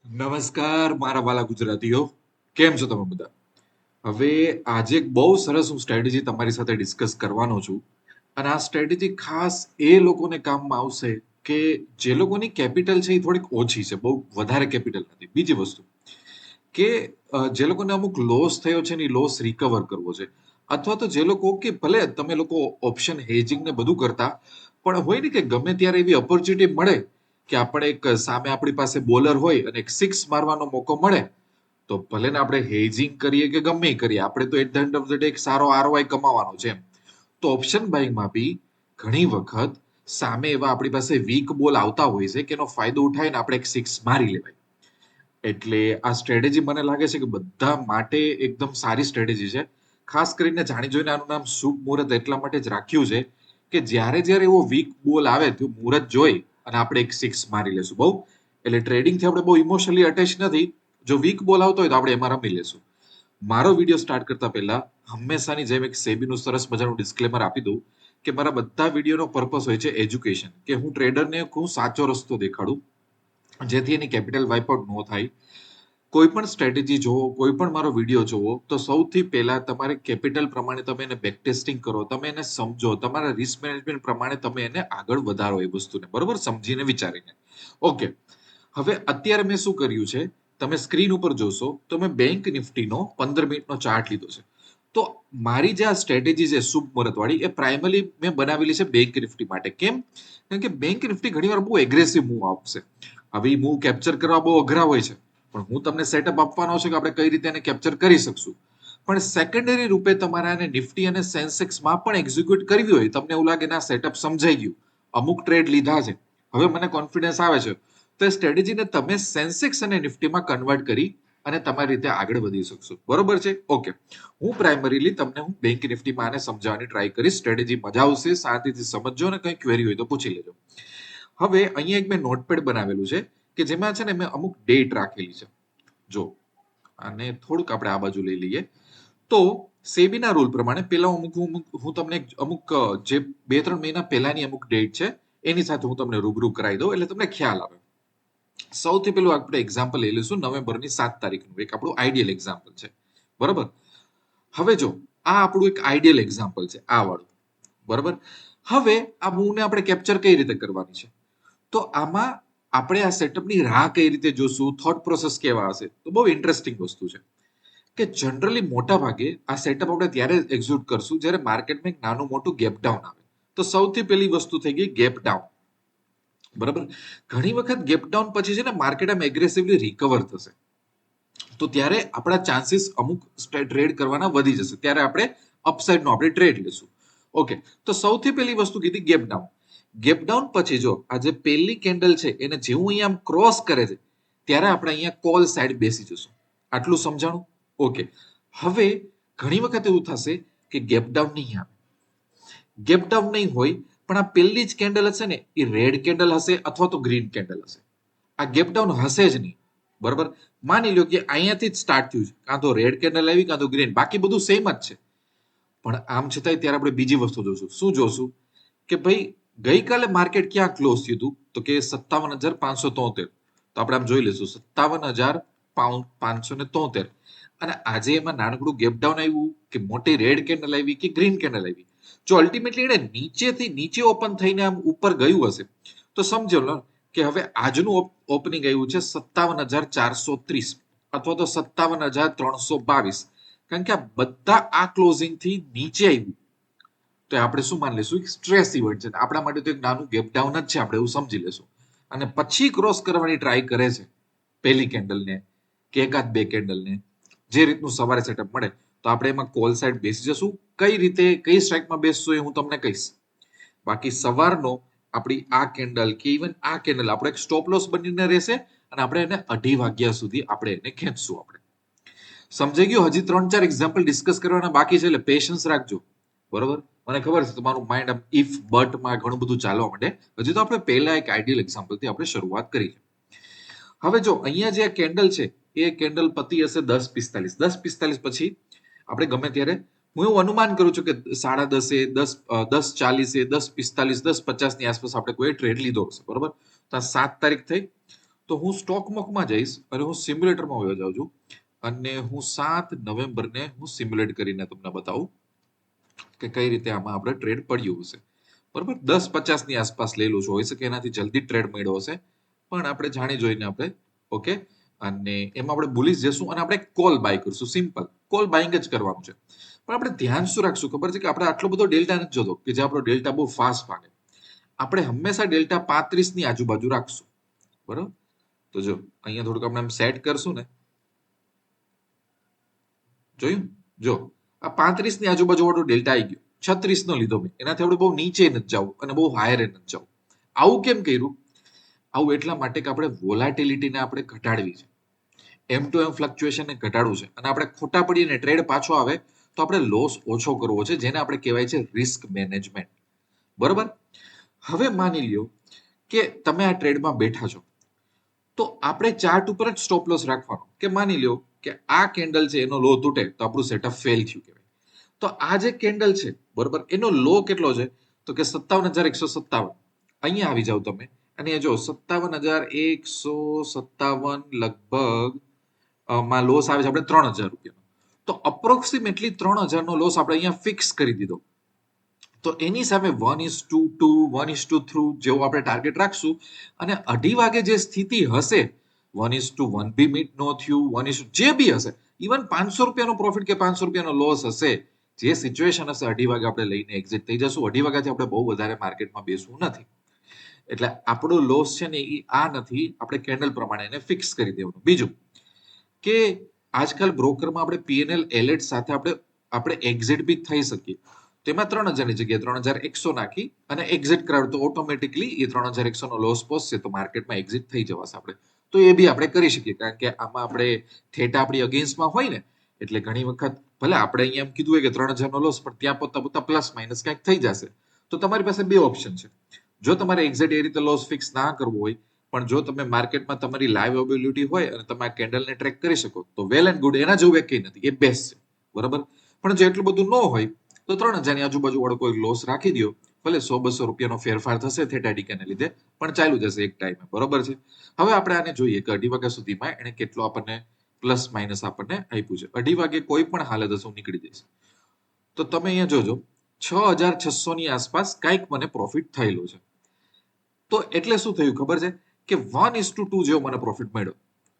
નમસ્કાર મારા વાલા ગુજરાતીઓ, કેમ છો તમે બધા? હવે આજે એક બહુ સરસ હું સ્ટ્રેટેજી તમારી સાથે ડિસ્કસ કરવાનો છું. અને આ સ્ટ્રેટેજી ખાસ એ લોકોને કામમાં આવશે કે જે લોકોની કેપિટલ છે એ થોડીક ઓછી છે, બહુ વધારે કેપિટલ નથી. બીજી વસ્તુ કે જે લોકોને અમુક લોસ થયો છે ને એ લોસ રિકવર કરવો છે, અથવા તો જે લોકો કે ભલે તમે લોકો ઓપ્શન હેજિંગ ને બધું કરતા, પણ હોય ને કે ગમે ત્યારે એવી ઓપોર્ચ્યુનિટી મળે કે આપણે એક સામે આપણી પાસે બોલર હોય અને એક સિક્સ મારવાનો મોકો મળે, તો ભલે ને આપણે હેજિંગ કરીએ કે ગમે એ કરીએ, આપણે તો at the end of the day એક સારો આરઓઆઈ કમાવાનો છે એમ. તો ઓપ્શન બાઇંગમાં બી ઘણી વખત સામે એવા આપણી પાસે વીક બોલ આવતા હોય છે કે એનો ફાયદો ઉઠાવીને આપણે એક સિક્સ મારી લેવાય. એટલે આ સ્ટ્રેટેજી મને લાગે છે કે બધા માટે એકદમ સારી સ્ટ્રેટેજી છે. ખાસ કરીને જાણી જોઈને આનું નામ શુભ મુહૂર્ત એટલા માટે જ રાખ્યું છે કે જ્યારે જ્યારે એવો વીક બોલ આવે તો મુહૂર્ત જોઈ અને આપણે એક સિક્સ મારી લેશું. બહુ એટલે ટ્રેડિંગથી આપણે બહુ ઇમોશનલી અટેચ નથી. જો વીક બોલ આવતો હોય તો આપણે એમાં રમી લેશું. મારો વિડીયો સ્ટાર્ટ કરતા પહેલા હંમેશાની જેમ એક સેબીનું સરસ મજાનું ડિસ્ક્લેમર આપી દઉં કે મારા બધા વિડીયોનો પર્પસ હોય છે એજ્યુકેશન, કે હું ટ્રેડરને હું સાચો રસ્તો દેખાડું જેથી એની કેપિટલ વાઇપઆઉટ ન થાય. કોઈ પણ સ્ટ્રેટેજી જોવો, કોઈ પણ મારો વિડીયો જોવો, તો સૌથી પહેલા તમારે કેપિટલ પ્રમાણે તમે એને બેક ટેસ્ટિંગ કરો, તમે એને સમજો, તમારા રિસ્ક મેનેજમેન્ટ પ્રમાણે તમે એને આગળ વધારો એ વસ્તુને, બરોબર, સમજીને વિચારીને. ઓકે, હવે અત્યારે મેં શું કર્યું છે, તમે સ્ક્રીન ઉપર જોશો તો મેં બેંક નિફ્ટીનો 15 મિનિટનો ચાર્ટ લીધો છે. તો મારી જે આ સ્ટ્રેટેજી છે શુભ મુહૂર્ત વાળી, એ પ્રાઇમરી મેં બનાવેલી છે બેંક નિફ્ટી માટે. કેમ? કારણ કે બેંક નિફ્ટી ઘણીવાર બહુ એગ્રેસિવ મૂવ આપશે. હવે એ મૂવ કેપ્ચર કરવા બહુ અઘરા હોય છે, પણ હું તમને સેટઅપ આપવાનો છે કે આપણે કઈ રીતે એને કેપ્ચર કરી શકશું. પણ સેકન્ડરી રૂપે તમારે આને નિફ્ટી અને સેન્સેક્સમાં પણ એક્ઝિક્યુટ કરવી હોય, તમને એવું લાગે ના સેટઅપ સમજાઈ ગયું, અમુક ટ્રેડ લીધા છે, હવે મને કોન્ફિડન્સ આવે છે, તો એ સ્ટ્રેટેજીને તમે સેન્સેક્સ અને નિફ્ટીમાં કન્વર્ટ કરી અને તમારી રીતે આગળ વધી શકશો. બરોબર છે? ઓકે, હું પ્રાઇમરીલી તમને હું બેંક નિફ્ટીમાં આને સમજાવવાની ટ્રાય કરીશ. સ્ટ્રેટેજી મજા આવશે, શાંતિથી સમજજો અને કંઈ ક્વેરી હોય તો પૂછી લેજો. હવે અહીંયા એક મેં નોટપેડ બનાવેલું છે કે જેમાં છે ને મેં અમુક ડેટ રાખેલી છે. જો આને થોડુંક આપણે આ બાજુ લઈ લઈએ તો સેબીના રૂલ પ્રમાણે પેલા હું તમને અમુક જે 2-3 મહિના પહેલાની અમુક ડેટ છે એની સાથે હું તમને રૂબરૂ કરાવી દઉં એટલે તમને ખ્યાલ આવે. સૌથી પહેલું આપણે એક્ઝામ્પલ લઈ લઈશું નવેમ્બરની 7 તારીખનું, એક આપણું આઈડિયલ એક્ઝામ્પલ છે. બરોબર? હવે જો આ આપણું એક આઈડિયલ એક્ઝામ્પલ છે, આ વાળું. બરોબર? હવે આ મૂવને આપણે કેપ્ચર કઈ રીતે કરવાની છે, તો આમાં આપણે આ સેટઅપની રાહ કઈ રીતે જોશું, થોટ પ્રોસેસ કેવા હશે, તો બહુ ઇન્ટરેસ્ટિંગ વસ્તુ છે કે જનરલી મોટા ભાગે આ સેટઅપ આપણે ત્યારે એક્ઝિક્યુટ કરશું જ્યારે માર્કેટમાં એક નાનું મોટું ગેપ ડાઉન આવે. તો સૌથી પહેલી વસ્તુ થઈ ગઈ ગેપ ડાઉન. બરાબર? ઘણી વખત ગેપ ડાઉન પછી છે ને માર્કેટ આમ એગ્રેસિવલી રિકવર થશે, તો ત્યારે આપણા ચાન્સીસ અમુક ટ્રેડ કરવાના વધી જશે, ત્યારે આપણે અપસાઇડનો આપણે ટ્રેડ લેશું. ઓકે, તો સૌથી પહેલી વસ્તુ કીધી ગેપ ડાઉન. ગેપ ડાઉન પછી જો આ જે પહેલી કેન્ડલ છે એને જેવું અહીંયા ક્રોસ કરે છે ત્યારે આપણે અહીંયા કોલ સાઈડ બેસી જશું. આટલું સમજાણું? ઓકે, હવે ઘણી વખત એવું થશે કે ગેપ ડાઉન નહીં આવે, ગેપ ડાઉન નહીં હોય, પણ આ પહેલી જ કેન્ડલ હશે ને એ રેડ કેન્ડલ હશે અથવા તો ગ્રીન કેન્ડલ હશે. આ ગેપ ડાઉન હશે જ નહીં. બરાબર? માની લો કે અહીંયાથી જ સ્ટાર્ટ થયું છે, કાં તો રેડ કેન્ડલ આવી કાં તો ગ્રીન, બાકી બધું સેમ જ છે. પણ આમ છતાંય ત્યારે આપણે બીજી વસ્તુ જોશું. શું જોશું? કે ભાઈ ગઈકાલે માર્કેટ ક્યાં ક્લોઝ થયું હતું, તો કે 57,573. તો આપણે આમ જોઈ લઈશું 57,573. અને આજે એમાં નાનકડું ગેપ ડાઉન આવ્યું કે મોટી રેડ કેન્ડલ આવી કે ગ્રીન કેન્ડલ આવી, જો અલ્ટિમેટલી એને નીચેથી નીચે ઓપન થઈને આમ ઉપર ગયું હશે તો સમજો લો કે હવે આજનું ઓપનિંગ આવ્યું છે 57,430 અથવા તો 57,322, કારણ કે આ બધા આ ક્લોઝિંગ થી નીચે આવ્યું, તો આપણે શું માની લેશું? સ્ટ્રેસ ઇવેન્ટ છે, આપણા માટે તો એક નાનું ગેપ ડાઉન જ છે, આપણે એવું સમજી લેશું. અને પછી ક્રોસ કરવાની ટ્રાય કરે છે પહેલી કેન્ડલને કે એકાદ બે કેન્ડલને, જે રીતનું સવારે સેટઅપ મળે, તો આપણે એમાં કોલ સાઈડ બેસી જશું. કઈ રીતે, કઈ સ્ટ્રાઇકમાં બેસશું એ હું તમને કહીશ. બાકી સવારનો આપણી આ કેન્ડલ કે ઇવન આ કેન્ડલ આપણે એક સ્ટોપ લોસ બનીને રહેશે અને આપણે એને 2:30 વાગ્યા સુધી આપણે એને ખેંચશું. આપણે સમજાઈ ગયું? હજી 3-4 એક્ઝામ્પલ ડિસ્કસ કરવાના બાકી છે, એટલે પેશન્સ રાખજો. બરોબર? મને ખબર છે તમારું માઇન્ડ આમ ઇફ બટમાં ઘણું બધું ચાલવા માટે. હજી તો આપણે પહેલા એક આઈડિયલ એક્ઝામ્પલથી આપણે શરૂઆત કરી છે. હવે જો અહીંયા જે કેન્ડલ છે એ કેન્ડલ પતિ હશે 10:45. 10:45 પછી આપણે ગમે ત્યારે, હું એવું અનુમાન કરું છું કે 10:30, 10:40, 10:45, 10:50 ની આસપાસ આપણે કોઈ ટ્રેડ લીધો હશે. બરોબર? તો આ 7 તારીખ થઈ, તો હું સ્ટોક મોકમાં જઈશ અને હું સિમ્યુલેટરમાં વયો જાઉં છું અને હું 7 નવેમ્બરને હું સિમ્યુલેટ કરીને તમને બતાવું કે કઈ રીતે આમાં આપણે ટ્રેડ પડ્યું હશે. બરોબર, 10:50 ની આસપાસ લેલું છે, હોઈ શકે એનાથી જલ્દી ટ્રેડ મળ્યો હશે, પણ આપણે જાણી જોઈને આપણે ઓકે, અને એમાં આપણે બુલિશ જશું અને આપણે કોલ બાય કરશું. સિમ્પલ કોલ બાઇંગ જ કરવાનું છે. પણ આપણે ધ્યાન શું રાખશું ખબર છે કે આપણે આટલો બધો ડેલ્ટા નથી જોતો કે જે આપણો ડેલ્ટા બહુ ફાસ્ટ ભાગે. આપણે હંમેશા ડેલ્ટા 35 ની આજુબાજુ રાખશું. બરોબર, તો જો અહીંયા થોડુંક આપણે એમ સેટ કરશું ને, જોયું, જો આ 35 ની આજુબાજુ વાળો ડેલ્ટા આવી ગયો, 36 નો લીધો મેં, એનાથી આપણે બહુ નીચે નથી જવું અને બહુ હાયર નથી જવું. આવું કેમ કર્યું? આવું એટલા માટે કે આપણે વોલાટિલિટીને આપણે ઘટાડવી છે, એમ ટુ એમ ફ્લક્ચ્યુએશનને ઘટાડવું છે, અને આપણે ખોટા પડીને ટ્રેડ પાછો આવે તો આપણે લોસ ઓછો કરવો છે, જેને આપણે કહેવાય છે રિસ્ક મેનેજમેન્ટ. બરોબર, હવે માની લ્યો કે તમે આ ટ્રેડમાં બેઠા છો, તો આપણે ચાર્ટ ઉપર જ સ્ટોપ લોસ રાખવાનો. કે માની લ્યો કે આ કેન્ડલ છે એનો લો તૂટે તો આપણું સેટઅપ ફેલ થયું કહેવાય. તો આ જે કેન્ડલ છે, બરોબર, એનો લો કેટલો છે તો કે 57,157. અહીંયા આવી જાવ તમે અને જો 57,157 લગભગ માં લોસ આવે છે આપણે 3,000 રૂપિયાનો. તો અપ્રોક્સિમેટલી 3,000 નો લોસ આપણે અહીંયા ફિક્સ કરી દીધો. તો એની સામે 1:2, 1:3 જેવો આપણે ટાર્ગેટ રાખશું, અને 2:30 વાગે જે સ્થિતિ હશે, 1:1 બી મીટ નો થયું, 1 જે બી હશે, ઇવન 500 રૂપિયાનો પ્રોફિટ કે 500 રૂપિયાનો લોસ હશે, જે સિચ્યુએશન હશે 2:30 વાગે આપણે લઈને એક્ઝિટ થઈ જશું. 2:30 વાગ્યાથી આપણે બહુ વધારે માર્કેટમાં બેસવું નથી. એટલે આપણો લોસ છે ને એ આ નથી, આપણે કેન્ડલ પ્રમાણે એને ફિક્સ કરી દેવાનું. બીજું કે આજકાલ બ્રોકરમાં આપણે પીએનએલ એલર્ટ સાથે આપણે એક્ઝિટ બી થઈ શકીએ. તેમાં 3,000 ની જગ્યાએ 3,100 નાખી અને એક્ઝિટ કરાવ તો ઓટોમેટિકલી એ 3,100 નો લોસ પહોંચશે તો માર્કેટમાં એક્ઝિટ થઈ જવાશે આપણે. તો એ બી આપણે કરી શકીએ, કારણ કે આમાં આપણે થેટા આપણી અગેન્સ્ટમાં હોય ને, એટલે ઘણી વખત ભલે આપણે અહીંયા એમ કીધું હોય કે 3,000 નો લોસ, પણ ત્યાં પોતા પોતા પ્લસ માઇનસ કંઈક થઈ જશે. તો તમારી પાસે બે ઓપ્શન છે. જો તમારે એક્ઝેક્ટ એ રીતે લોસ ફિક્સ ના કરવો હોય, પણ જો તમે માર્કેટમાં તમારી લાઈવ એબિલિટી હોય અને તમે આ કેન્ડલને ટ્રેક કરી શકો તો વેલ એન્ડ ગુડ, એના જેવું કંઈ નથી, એ બેસ્ટ છે. બરાબર, પણ જો એટલું બધું ન હોય તો 3,000 ની આજુબાજુ વાળો કોઈ લોસ રાખી દો, ભલે 100-200 રૂપિયાનો ફેરફાર થશે થેટા ડીકેને લીધે, પણ ચાલુ જશે એક ટાઈમે. બરોબર છે. હવે આપણે આને જોઈએ કે 2:30 વાગ્યા સુધીમાં એને કેટલો આપણને પ્લસ માઇનસ આપણને આપ્યું છે. 2:30 વાગે કોઈ પણ હાલત હશે હું નીકળી જઈશ. તો તમે અહીંયા જોજો 6,600 ની આસપાસ કંઈક મને પ્રોફિટ થયેલો છે. તો એટલે શું થયું ખબર છે કે 1:2 જેવો મને પ્રોફિટ મળ્યો,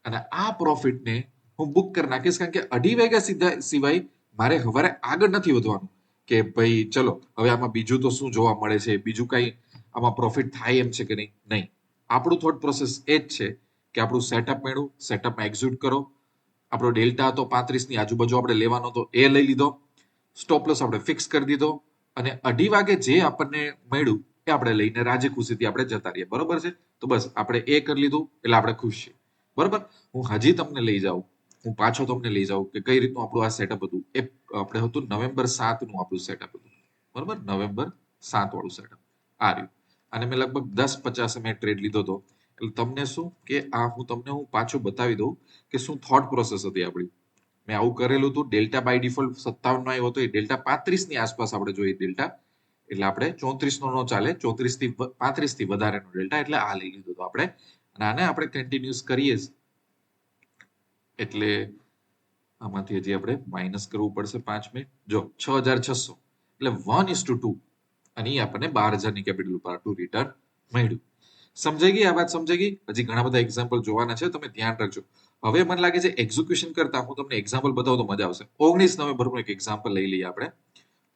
અને આ પ્રોફિટને હું બુક કરી નાખીશ, કારણ કે 2:30 વાગ્યા સિવાય મારે હવારે આગળ નથી વધવાનું કે ભાઈ ચલો હવે આમાં બીજું તો શું જોવા મળે છે, બીજું કઈ આમાં પ્રોફિટ થાય એમ છે કે નહીં. નહીં, આપણું થોટ પ્રોસેસ એ જ છે કે આપણું સેટઅપ મળ્યું, સેટઅપમાં એક્ઝિટ કરો. આપણો ડેલ્ટા હતો 35 ની આજુબાજુ આપણે લેવાનો તો એ લઈ લીધો, સ્ટોપ લોસ આપણે ફિક્સ કરી દીધો, અને 2:30 વાગે જે આપણને મળ્યું એ આપણે લઈને રાજી ખુશીથી આપણે જતા રહીએ. બરોબર છે. તો બસ આપણે એ કરી લીધું એટલે આપણે ખુશ છીએ. બરોબર, હું હજી તમને લઈ જાઉં, હું પાછો તમને લઈ જાઉં કે કઈ રીતનું આપણું આ સેટઅપ હતું. એ આપણે હતું નવેમ્બર 7 નું આપણું સેટઅપ હતું. બરોબર, નવેમ્બર 7 વાળું સેટઅપ આ રહ્યું, અને મેં લગભગ 10:50 મેં ટ્રેડ લીધો હતો. એટલે તમને શું કે આ હું પાછું બતાવી દઉં કે શું થોટ પ્રોસેસ હતી આપણી. મેં આવું કરેલું હતું. ડેલ્ટા બાય ડિફોલ્ટ 57 નો આવ્યો હતો, એ ડેલ્ટા 35 ની આસપાસ આપણે જોઈએ ડેલ્ટા, એટલે આપણે 34 નો ચાલે, 34 થી 35 થી વધારેનો ડેલ્ટા, એટલે આ લઈ લીધો હતો આપણે. અને આને આપણે કન્ટિન્યુઅસ કરીએ, એટલે આમાંથી હજી આપણે માઇનસ કરવું પડશે 5 મિનિટ. જો 6,600 એટલે 1:2, અને એ આપણને 12,000 ની કેપિટલ ઉપર આટલું રિટર્ન મળ્યું. સમજાઈ ગઈ આ વાત? સમજાઈ ગઈ? હજી ઘણા બધા એક્ઝામ્પલ જોવાના છે, તમે ધ્યાન રાખજો. હવે મને લાગે છે એક્ઝિક્યુશન કરતા હું તમને એક્ઝામ્પલ બતાવું તો મજા આવશે. 19 નવેમ્બરનું એક એક્ઝામ્પલ લઈ લઈએ આપણે.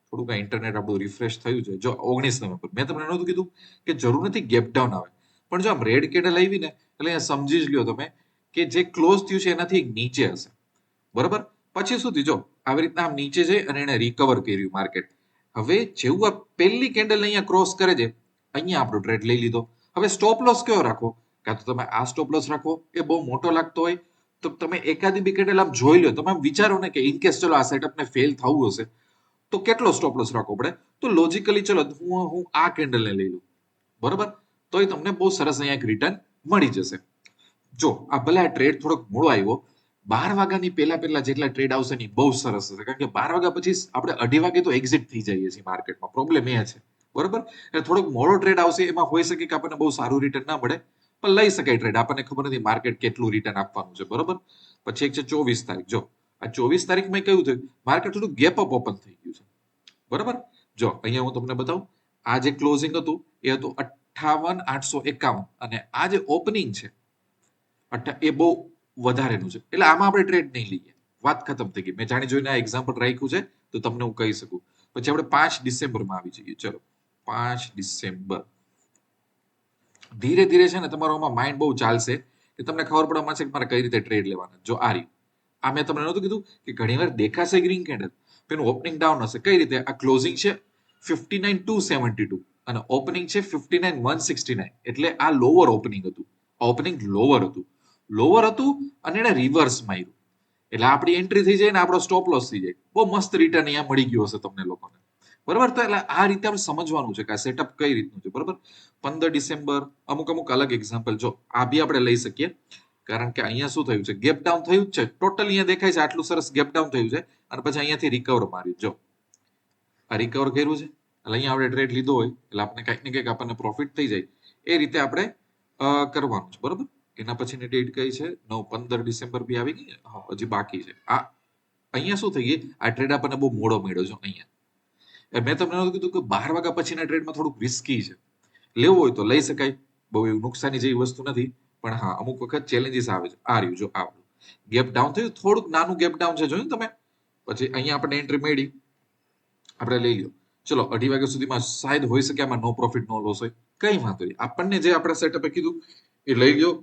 થોડુંક ઇન્ટરનેટ આપણું રિફ્રેશ થયું છે. જો 19 નવેમ્બર મેં તમને નહોતું કીધું કે જરૂર નથી ગેપ ડાઉન આવે, પણ જો આમ રેડ કેન્ડલ આવી ને એટલે સમજી જ લ્યો તમે કે જે ક્લોઝ થયું છે એનાથી નીચે હશે. બરોબર, પછી સુધી જો આવી રીતના આમ નીચે જઈ અને એને રિકવર કર્યું માર્કેટ. હવે જેવું આ પહેલી કેન્ડલ અહીંયા ક્રોસ કરે છે, અહીંયા આપણો ટ્રેડ લઈ લીધો. હવે સ્ટોપ લોસ કયો રાખો? કાં તો તમે આ સ્ટોપ લોસ રાખો, એ બહુ મોટો લાગતો હોય તો તમે એકાદી બી કેન્ડલ આમ જોઈ લો. તમે આમ વિચારો ને કે ઇન કેસ ચલો આ સેટઅપને ફેલ થવું હશે તો કેટલો સ્ટોપ લોસ રાખવો પડે. તો લોજિકલી ચલો હું આ કેન્ડલને લઈ લઉં, બરોબર, તો એ તમને બહુ સરસ અહીંયા એક રિટર્ન મળી જશે. જો આ ભલે આ ટ્રેડ થોડોક મોડો આવ્યો, 12 વાગ્યાની પહેલા જેટલા ટ્રેડ આવશે ને બહુ સરસ હશે, કારણ કે 12 વાગ્યા પછી આપણે 2:30 વાગે તો એક્ઝિટ થઈ જઈએ છીએ માર્કેટમાં. પ્રોબ્લેમ એ છે. બરોબર, એટલે થોડોક મોડો ટ્રેડ આવશે, એમાં હોઈ શકે કે આપણને બહુ સારું રિટર્ન ના મળે, પણ લઈ શકાય ટ્રેડ. આપણને ખબર નથી માર્કેટ કેટલું રિટર્ન આપવાનું છે, બરોબર. પછી એક છે 24 તારીખ. જો આ 24 તારીખમાં કેવું થયું, માર્કેટ થોડું ગેપ અપ ઓપન થઈ ગયું છે, બરોબર. જો અહીંયા હું તમને બતાવું, આ જે ક્લોઝિંગ હતું એ હતું 58,851 અને આ જે ઓપનિંગ છે એ બહુ વધારેનું છે, એટલે આમાં આપણે ટ્રેડ નહીં લઈએ. વાત ખતમ થઈ ગઈ. મેં જાણી જોઈને આ એક્ઝામ્પલ રાખ્યું છે તો તમને હું કહી શકું. પછી આપણે 5 ડિસેમ્બરમાં આવી જઈએ. ચલો 5 ડિસેમ્બર. ધીરે ધીરે છે ને તમારો આમાં માઇન્ડ બહુ ચાલશે કે તમને ખબર પડવા છે કે મારે કઈ રીતે ટ્રેડ લેવાના. જો આ રહ્યું, આ મેં તમને નહોતું કીધું કે ઘણીવાર દેખાશે ગ્રીન કેન્ડલ, એનું ઓપનિંગ ડાઉન હશે. કઈ રીતે? આ ક્લોઝિંગ છે 59,272 અને ઓપનિંગ છે 59,169, એટલે આ લોઅર ઓપનિંગ હતું. ઓપનિંગ લોઅર હતું અને એને રિવર્સ માર્યું, એટલે આપણી એન્ટ્રી થઈ જાય ને આપણો સ્ટોપ લોસ થઈ જાય. બહુ મસ્ત રિટર્ન અહીંયા મળી ગયો હશે તમને લોકોને, બરોબર. તો એટલે આ રીતે આપણે સમજવાનું છે કે આ સેટઅપ કઈ રીતનું છે, બરોબર. 15 ડિસેમ્બર અમુક અલગ એક્ઝામ્પલ, જો આ બી આપણે લઈ શકીએ, કારણ કે અહીંયા શું થયું છે, ગેપ ડાઉન થયું જ છે. ટોટલ અહીંયા દેખાય છે આટલું સરસ ગેપ ડાઉન થયું છે અને પછી અહીંયાથી રિકવર માર્યું. જો આ રિકવર કર્યું છે, એટલે અહીંયા આપણે ટ્રેડ લીધો હોય એટલે આપણે કંઈક ને કંઈક આપણને પ્રોફિટ થઈ જાય, એ રીતે આપણે કરવાનું છે, બરોબર. એના પછીની ડેટ કઈ છે? 15 ડિસેમ્બર બી આવી ગઈ, હજી બાકી છે. આ અહીંયા શું થઈ ગઈ, આ ટ્રેડ આપણને બહુ મોડો મળ્યો છે. અહીંયા મેં તમને કીધું કે 12 વાગ્યા પછીના ટ્રેડમાં થોડુંક રિસ્કી છે, લેવું હોય તો લઈ શકાય, બહુ એવું નુકસાની જેવી વસ્તુ નથી, પણ હા અમુક વખત ચેલેન્જીસ આવે છે. આ રહ્યું, જો આ ગેપ ડાઉન થયું, થોડુંક નાનું ગેપ ડાઉન છે, જોયું તમે. પછી અહીંયા આપણે એન્ટ્રી મળી, આપણે લઈ લ્યો. ચલો 2:30 વાગ્યા સુધીમાં શાયદ હોઈ શકે આમાં નો પ્રોફિટ નો લોસ હોય, કઈ વાંધો નહીં. આપણને જે આપણે સેટઅપે કીધું એ લઈ લ્યો.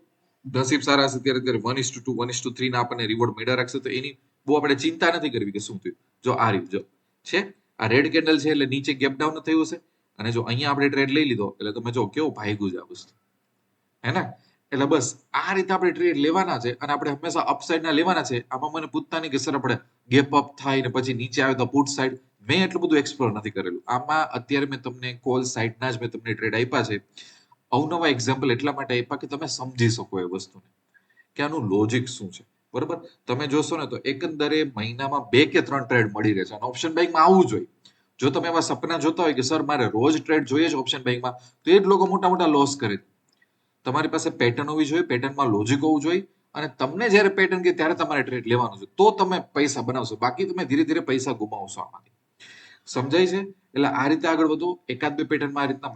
નસીબ સારા હશે ત્યારે 1:2 1:3 ના આપણને રિવોર્ડ મેળા રાખશે, તો એની બહુ આપણે ચિંતા નથી કરવી કે શું થયું. જો આ રહ્યું, જો છે આ રેડ કેન્ડલ છે એટલે નીચે ગેપ ડાઉન થયું હશે, અને જો અહીંયા આપણે ટ્રેડ લઈ લીધો એટલે તમે જો કેવું ભાગ્યું છે આ વસ્તુ, હે ને. એટલે બસ આ રીતે આપણે ટ્રેડ લેવાના છે અને આપણે હંમેશા અપસાઇડ ના લેવાના છે. આમાં મને પૂછતા નહીં કે સર આપણે ગેપ અપ થાય ને પછી નીચે આવે તો પુટ સાઈડ, મેં એટલું બધું એક્સપ્લોર નથી કરેલું. આમાં અત્યારે મેં તમને કોલ સાઈડના જ મેં તમને ટ્રેડ આપ્યા છે, અવનવા એક્ઝામ્પલ એટલા માટે આપ્યા કે તમે સમજી શકો એ વસ્તુને કે આનું લોજિક શું છે, બરોબર. તમે જોશો ને તો એકંદરે મહિનામાં 2 કે 3 ટ્રેડ મળી રહે છે અને ઓપ્શન બાઇંગમાં આવવું જોઈએ. જો તમે એવા સપના જોતા હોય કે સર મારે રોજ ટ્રેડ જોઈએ છે ઓપ્શન બાઇંગમાં, તો એ જ લોકો મોટા મોટા લોસ કરે. તમારી પાસે પેટર્ન હોવી જોઈએ, પેટર્નમાં લોજિક હોવું જોઈએ, અને તમને જ્યારે પેટર્ન કે ત્યારે તમારે ટ્રેડ લેવાનું છે, તો તમે પૈસા બનાવશો. બાકી તમે ધીરે ધીરે પૈસા ગુમાવશો આમાંથી. સમજાય છે? એટલે આ રીતે આગળ વધો. એકાદ બે પેટર્નમાં આ રીતના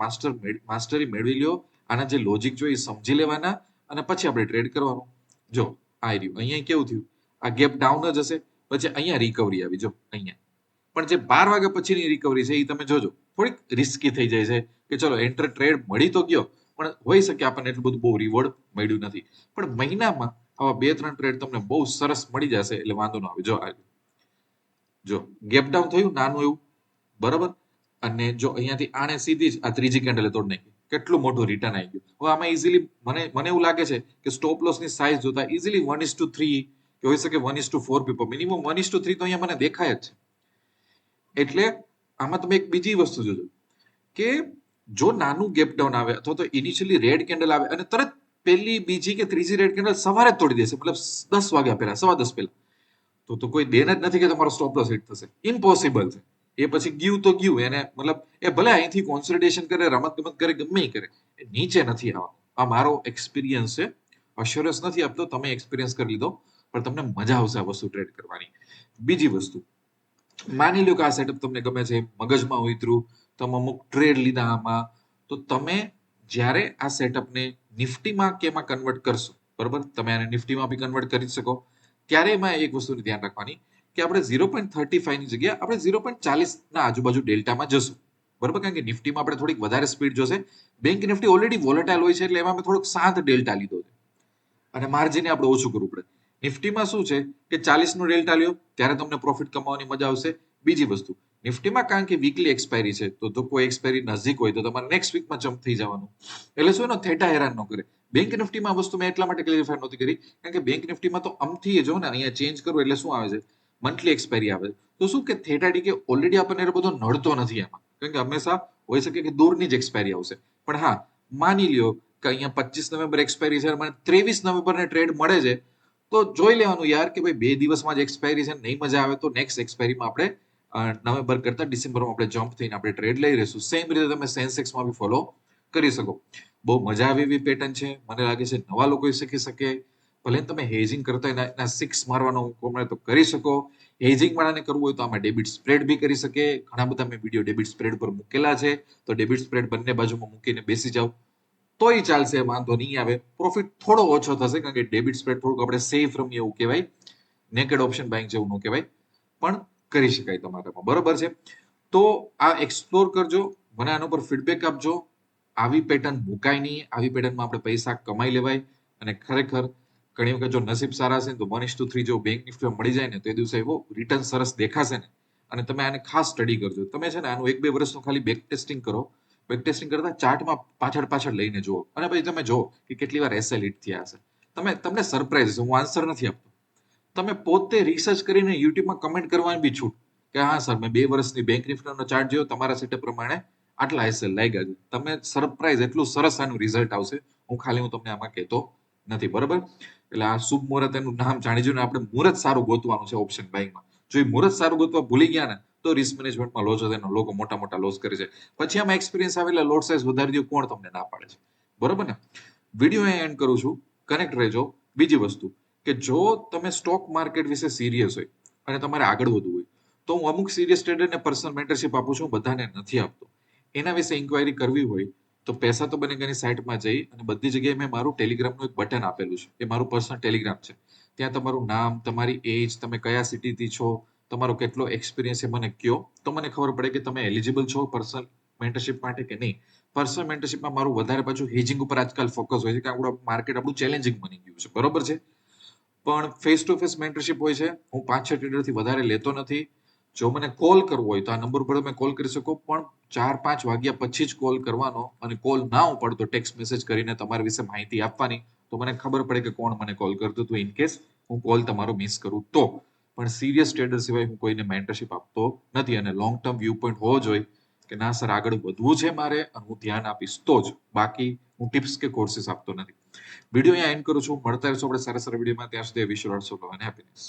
માસ્ટરી મેળવી લ્યો. આના જે લોજિક જોઈએ સમજી લેવાના અને પછી આપણે ટ્રેડ કરવાનું. જો આ રહ્યું, અહીંયા કેવું થયું, આ ગેપ ડાઉન જ હશે, પછી અહીંયા રિકવરી આવી. જો અહીંયા પણ જે 12 વાગ્યા પછીની રિકવરી છે એ તમે જોજો, થોડીક રિસ્કી થઈ જાય છે કે ચલો એન્ટર ટ્રેડ મળી તો ગયો, પણ હોઈ શકે આપણને એટલું બધું બહુ રિવોર્ડ મળ્યું નથી. પણ મહિનામાં આવા 2-3 ટ્રેડ તમને બહુ સરસ મળી જશે, એટલે વાંધો ન આવે. જો ગેપ ડાઉન થયું નાનું એવું, બરાબર. અને જો અહીંયાથી આને સીધી જ આ ત્રીજી કેન્ડલે તોડ નાખી, કેટલું મોટું રિટર્ન આવી ગયું. હવે આમાં ઇઝીલી મને એવું લાગે છે કે સ્ટોપ લોસ ની સાઇઝ જોતા ઇઝીલી 1:3 કે હોઈ શકે 1:4 પીપો, મિનિમમ 1:3 તો અહીંયા મને દેખાય જ છે. એટલે આમાં તમે એક બીજી વસ્તુ જોજો કે જો નાનું ગેપ ડાઉન આવે અથવા તો ઇનિશિયલી રેડ કેન્ડલ આવે અને તરત પહેલી બીજી કે ત્રીજી રેડ કેન્ડલ સવારે જ તોડી દેશે, મતલબ 10 વાગ્યા પહેલા, 10:15 પહેલા, તો કોઈ દેન જ નથી કે તમારો સ્ટોપ લોસ હિટ થશે. ઇમ્પોસિબલ છે. એ પછી ગયું તો ગયું, એને મતલબ એ ભલે અહીંથી કોન્સોલિડેશન કરે, રમત ગમત કરે, ગમે કરે, એ નીચે નથી આવવાનું. આ મારો એક્સપિરિયન્સ છે, અશ્યોરન્સ નથી આપતો, તમે એક્સપિરિયન્સ કરી લીધો, પણ તમને મજા આવશે આ વસ્તુ ટ્રેડ કરવાની. બીજી વસ્તુ, માની લો કે આ સેટઅપ તમને ગમે છે, મગજમાં ઉતર્યું, તમે અમુક ટ્રેડ લીધા આમાં, તો તમે જ્યારે આ સેટઅપને નિફ્ટીમાં કે એમાં કન્વર્ટ કરશો, બરોબર, તમે આને નિફ્ટીમાં બી કન્વર્ટ કરી શકો, ત્યારે એમાં એક વસ્તુની ધ્યાન રાખવાની કે આપણે 0.35 ની જગ્યાએ આપણે 0.40 ના આજુબાજુ ડેલ્ટામાં જશું, બરોબર. કારણ કે નિફ્ટીમાં આપણે થોડીક વધારે સ્પીડ જોશે. બેંક નિફ્ટી ઓલરેડી વોલેટાઇલ હોય છે, એટલે એમાં મેં થોડોક શાંત ડેલ્ટા લીધો છે અને માર્જિન આપણે ઓછું કરવું પડે. નિફ્ટીમાં શું છે કે 40 નો ડેલ્ટા લ્યો ત્યારે તમને પ્રોફિટ કમાવાની મજા આવશે. બીજી વસ્તુ, નિફ્ટીમાં કારણ કે વીકલી એક્સપાયરી છે, તો કોઈ એક્સપાયરી નજીક હોય તો તમારે નેક્સ્ટ વીકમાં જમ્પ થઈ જવાનું, એટલે શું એનો થેટા હેરાન ન કરે. બેંક નિફ્ટીમાં વસ્તુ મેં એટલા માટે ક્લેરિફાઈ નહોતી કરી કારણ કે બેંક નિફ્ટીમાં તો અમથી જો ને અહીંયા ચેન્જ કરવું એટલે શું આવે છે, મંથલી એક્સપાયરી આવે, તો શું કે થેટા ડીકે ઓલરેડી આપણને એ બધો નડતો નથી એમાં, કારણ કે હંમેશા હોઈ શકે કે દૂરની જ એક્સપાયરી આવશે. પણ હા, માની લ્યો કે અહીંયા 25 નવેમ્બર એક્સપાયરી છે, મને 23 નવેમ્બરને ટ્રેડ મળે છે, તો જોઈ લેવાનું યાર કે ભાઈ 2 દિવસમાં જ એક્સપાયરી છે, નહીં મજા આવે તો નેક્સ્ટ એક્સપાયરીમાં આપણે નવેમ્બર કરતા ડિસેમ્બરમાં આપણે જમ્પ થઈને આપણે ટ્રેડ લઈ રહીશું. સેમ રીતે તમે સેન્સેક્સમાં બી ફોલો કરી શકો. બહુ મજા આવે એવી પેટર્ન છે. મને લાગે છે નવા લોકો શીખી શકે. ભલે તમે હેજિંગ કરતા હોય એના સિક્સ મારવાનો કોમે તો કરી શકો. હેજિંગ વાળાને કરવું હોય તો આમાં ડેબિટ સ્પ્રેડ બી કરી શકે. ઘણા બધા મેં વિડીયો ડેબિટ સ્પ્રેડ પર મૂકેલા છે. તો ડેબિટ સ્પ્રેડ બંને બાજુમાં મૂકીને બેસી જાવ તોય ચાલશે, વાંધો નહીં આવે. પ્રોફિટ થોડો ઓછો થશે કારણ કે ડેબિટ સ્પ્રેડ થોડુંક આપણે સેફ રમીએ એવું કહેવાય. નેકેડ ઓપ્શન બાઇંગ જેવું ન કહેવાય, પણ કરી શકાય તમારામાં. બરોબર છે. તો આ એક્સપ્લોર કરજો, મને આના પર ફીડબેક આપજો. આવી પેટર્ન મુકાય નહીં, આવી પેટર્નમાં આપણે પૈસા કમાઈ લેવાય. અને ખરેખર ઘણી વખત જો નસીબ સારા છે ને તો 1:3 જો બેંક નિફ્ટી મળી જાય ને તો એ દિવસે એવો રિટર્ન સરસ દેખાશે ને. અને તમે આને ખાસ સ્ટડી કરજો. તમે છે ને આનું 1-2 વર્ષનું ખાલી બેક ટેસ્ટિંગ કરો. બેક ટેસ્ટિંગ કરતા ચાર્ટમાં પાછળ લઈને જુઓ અને પછી તમે જો કે કેટલી વાર એસએલ હિટ થયા હશે. તમને સરપ્રાઈઝ, હું આન્સર નથી આપતો. તમે પોતે રિસર્ચ કરીને યુટ્યુબમાં કમેન્ટ કરવાની બી છૂટ કે હા સર મેં 2 વર્ષની બેંક નિફ્ટીનો ચાર્ટ જોયો, તમારા સેટઅપ પ્રમાણે આટલા એસએલ લાગ્યા છે. તમે સરપ્રાઈઝ, એટલું સરસ આનું રિઝલ્ટ આવશે. હું તમને આમાં કહેતો નથી. બરોબર. એટલે આ શુભ મુહૂર્ત એનું નામ જાણી જોઈને આપણે મુહૂર્ત સારું ગોતવાનું છે ઓપ્શન બાઇંગમાં. જો એ મુહૂર્ત સારું ગોતવા ભૂલી ગયા ને તો રિસ્ક મેનેજમેન્ટમાં લોસ એનો લોકો મોટા લોસ કરે છે. પછી આમાં એક્સપિરિયન્સ આવે એટલે લોટ સાઇઝ વધારી દો, કોણ તમને ના પાડે છે. બરોબર ને. વિડીયો અહીં એન્ડ કરું છું. કનેક્ટ રહેજો. બીજી વસ્તુ કે જો તમે સ્ટોક માર્કેટ વિશે સિરિયસ હોય અને તમારે આગળ વધવું હોય તો હું અમુક સિરિયસ ટ્રેડરને પર્સનલ મેન્ટરશિપ આપું છું, બધાને નથી આપતો. એના વિશે ઇન્ક્વાયરી કરવી હોય તો પૈસા તો બનેગાની સાઇટમાં જઈ અને બધી જગ્યાએ મેં મારું ટેલિગ્રામનું એક બટન આપેલું છે. એ મારું પર્સનલ ટેલિગ્રામ છે. ત્યાં તમારું નામ, તમારી એજ, તમે કયા સિટીથી છો, તમારો કેટલો એક્સપિરિયન્સ છે મને કયો, તો મને ખબર પડે કે તમે એલિજિબલ છો પર્સનલ મેન્ટરશિપ માટે કે નહીં. પર્સનલ મેન્ટરશિપમાં મારું વધારે પાછું હેજિંગ ઉપર આજકાલ ફોકસ હોય છે કે આપણું માર્કેટ આપણું ચેલેન્જિંગ બની ગયું છે. બરોબર છે. પણ ફેસ ટુ ફેસ મેન્ટરશિપ હોય છે. હું 5-6 ટ્રેડરથી વધારે લેતો નથી. જો મને કોલ કરવો હોય તો આ નંબર પર તમે કોલ કરી શકો, પણ 4-5 વાગ્યા પછી જ કોલ કરવાનો. અને કોલ ના ઉપાડતો ટેક્સ્ટ મેસેજ કરીને તમારા વિશે માહિતી આપવાની, તો મને ખબર પડે કે કોણ મને કોલ કરતું હતું. ઇન કેસ હું કોલ તમારો મિસ કરું તો. પણ સિરિયસ ટ્રેડર સિવાય હું કોઈને મેન્ટરશિપ આપતો નથી. અને લોંગ ટર્મ વ્યૂ પોઈન્ટ હોવો જોઈએ કે ના સર આગળ વધવું છે મારે અને હું ધ્યાન આપીશ તો જ. બાકી હું ટિપ્સ કે કોર્સિસ આપતો નથી. વિડીયો અહીંયા એન્ડ કરું છું. મળતા રહીશું આપણે સારા વિડીયોમાં. ત્યાં સુધી wish you lots of love and happiness.